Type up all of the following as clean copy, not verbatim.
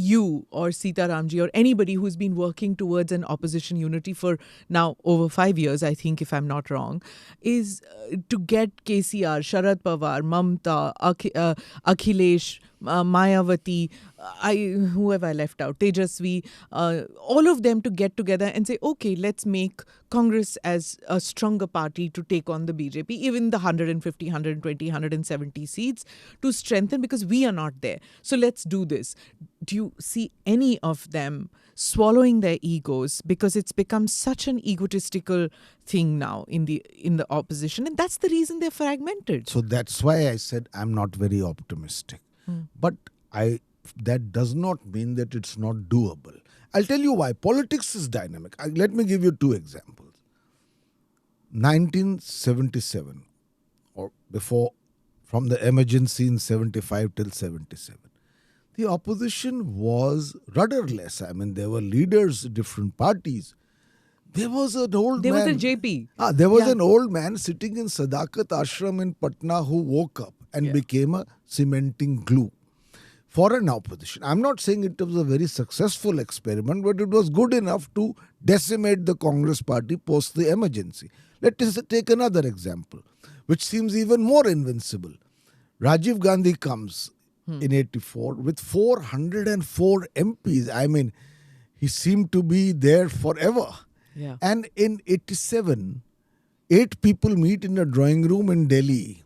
you or Sitaramji or anybody who's been working towards an opposition unity for now over 5 years, I think, if I'm not wrong, is to get KCR, Sharad Pawar, Mamta, Akhilesh, Mayawati, who have I left out? Tejasvi, all of them to get together and say, okay, let's make Congress as a stronger party to take on the BJP, even the 150, 120, 170 seats to strengthen, because we are not there. So let's do this. Do you see any of them swallowing their egos, because it's become such an egotistical thing now in the opposition, and that's the reason they're fragmented? So that's why I said I'm not very optimistic. But that does not mean that it's not doable. I'll tell you why. Politics is dynamic. Let me give you two examples. 1977, or before, from the emergency in 75 till 77, the opposition was rudderless. I mean, there were leaders, different parties. There was an old man. There was a JP. There was an old man sitting in Sadakat Ashram in Patna who woke up and became a cementing glue for an opposition. I'm not saying it was a very successful experiment, but it was good enough to decimate the Congress party post the emergency. Let us take another example, which seems even more invincible. Rajiv Gandhi comes in 84 with 404 MPs. I mean, he seemed to be there forever. Yeah. And in 87, 8 people meet in a drawing room in Delhi.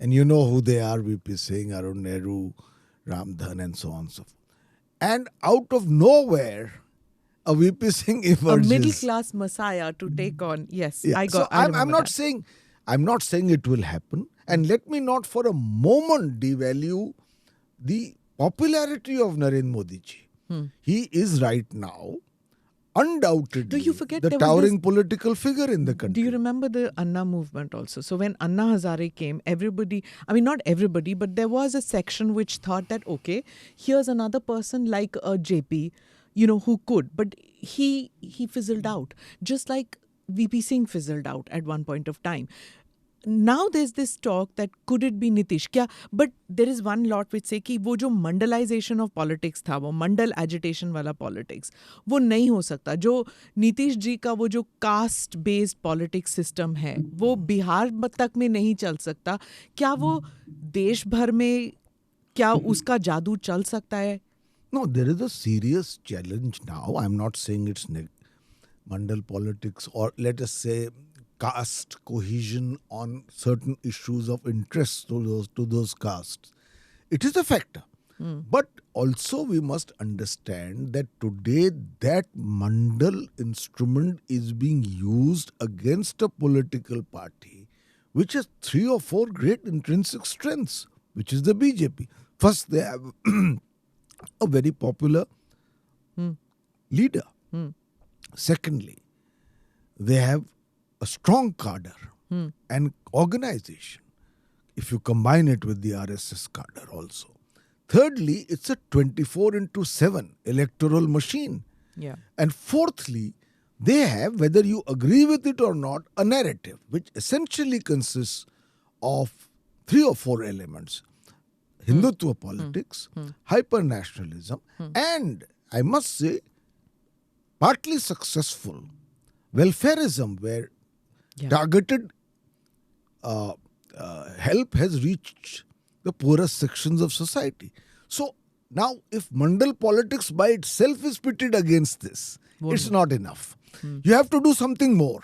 And you know who they are: VP Singh, Arun Nehru, Ramdhan, and so on and so forth. And out of nowhere, a VP Singh emerges. A middle-class messiah to take on. Yes, Yeah. I'm not saying it will happen. And let me not for a moment devalue the popularity of Narendra Modi ji. He is right now undoubtedly Do you forget the there was towering political figure in the country. Do you remember the Anna movement also? So when Anna Hazare came, everybody, I mean not everybody, but there was a section which thought that, okay, here's another person like a JP, who could. But he fizzled out. Just like VP Singh fizzled out at one point of time. Now there's this talk that could it be Nitish? Kya? But there is one lot which say कि वो जो मंडलाइजेशन of politics था, वो मंडल agitation वाला politics, वो नहीं हो सकता. जो नीतीश जी का वो जो कास्ट बेस्ड पॉलिटिक्स सिस्टम है, वो बिहार तक में नहीं चल सकता. क्या वो देश भर में क्या उसका जादू चल सकता है? No, there is a serious challenge now. I'm not saying it's mandal politics, or let us say caste cohesion on certain issues of interest to those castes. It is a factor. But also we must understand that today that mandal instrument is being used against a political party which has 3 or 4 great intrinsic strengths, which is the BJP. First, they have a very popular leader. Secondly, they have a strong cadre and organization, if you combine it with the RSS cadre also. Thirdly, it's a 24/7 electoral machine. Yeah. And fourthly, they have, whether you agree with it or not, a narrative which essentially consists of 3 or 4 elements: Hindutva politics, hyper-nationalism, and, I must say, partly successful welfareism, where targeted help has reached the poorest sections of society. So now, if mandal politics by itself is pitted against this, it's not enough. You have to do something more.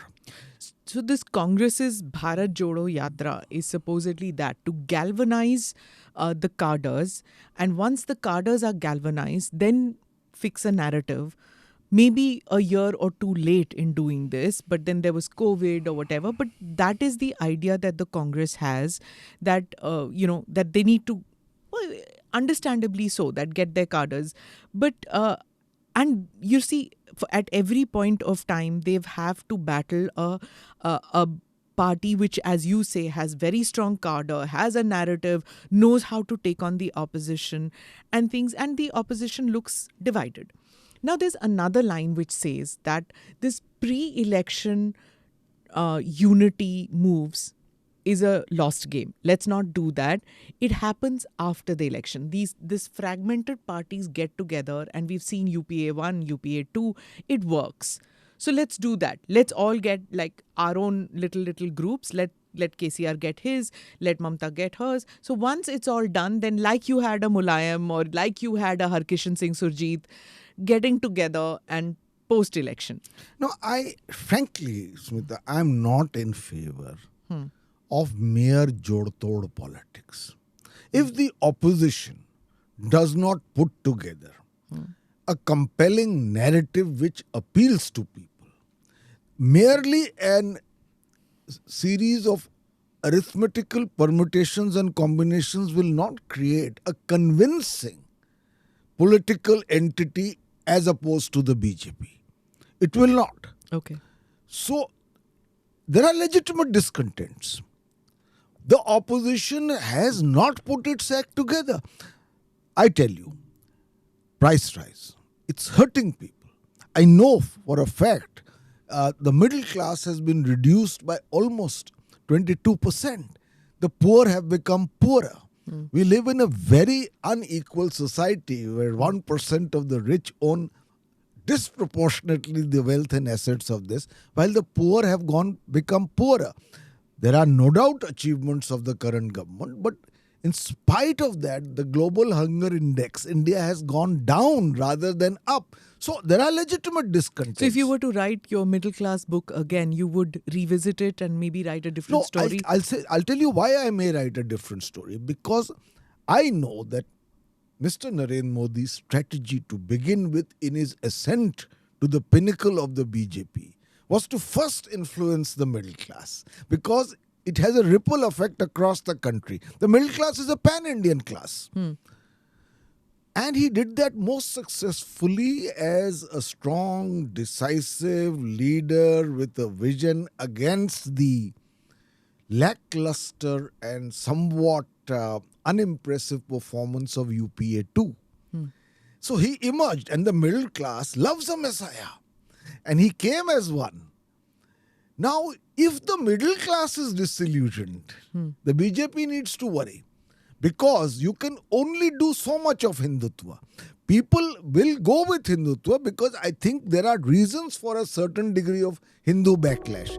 So this Congress's Bharat Jodo Yatra is supposedly that, to galvanize the cadres, and once the cadres are galvanized, then fix a narrative. Maybe a year or 2 late in doing this, but then there was COVID or whatever. But that is the idea that the Congress has, that, that they need to, well, understandably so, that get their cadres. But, and you see, at every point of time, they have to battle a party which, as you say, has very strong cadre, has a narrative, knows how to take on the opposition and things, and the opposition looks divided. Now, there's another line which says that this pre-election unity moves is a lost game. Let's not do that. It happens after the election. This fragmented parties get together, and we've seen UPA 1, UPA 2. It works. So let's do that. Let's all get like our own little groups. Let KCR get his, let Mamta get hers. So once it's all done, then like you had a Mulayam or like you had a Harkishan Singh Surjeet getting together and post-election. No, frankly, Smita, I'm not in favor of mere jod-tod politics. If the opposition does not put together a compelling narrative which appeals to people, merely an series of arithmetical permutations and combinations will not create a convincing political entity as opposed to the BJP. It will not. Okay. So, there are legitimate discontents. The opposition has not put its act together. I tell you, price rise, it's hurting people. I know for a fact the middle class has been reduced by almost 22%. The poor have become poorer. We live in a very unequal society where 1% of the rich own disproportionately the wealth and assets of this, while the poor have become poorer. There are no doubt achievements of the current government, but in spite of that, the global hunger index, India has gone down rather than up. So there are legitimate discontents. So if you were to write your middle class book again, you would revisit it and maybe write a different story? I'll tell you why I may write a different story. Because I know that Mr. Narendra Modi's strategy to begin with in his ascent to the pinnacle of the BJP was to first influence the middle class, because it has a ripple effect across the country. The middle class is a pan-Indian class. And he did that most successfully as a strong, decisive leader with a vision against the lackluster and somewhat unimpressive performance of UPA 2. So he emerged, and the middle class loves a messiah. And he came as one. Now, if the middle class is disillusioned, the BJP needs to worry. Because you can only do so much of Hindutva. People will go with Hindutva because I think there are reasons for a certain degree of Hindu backlash.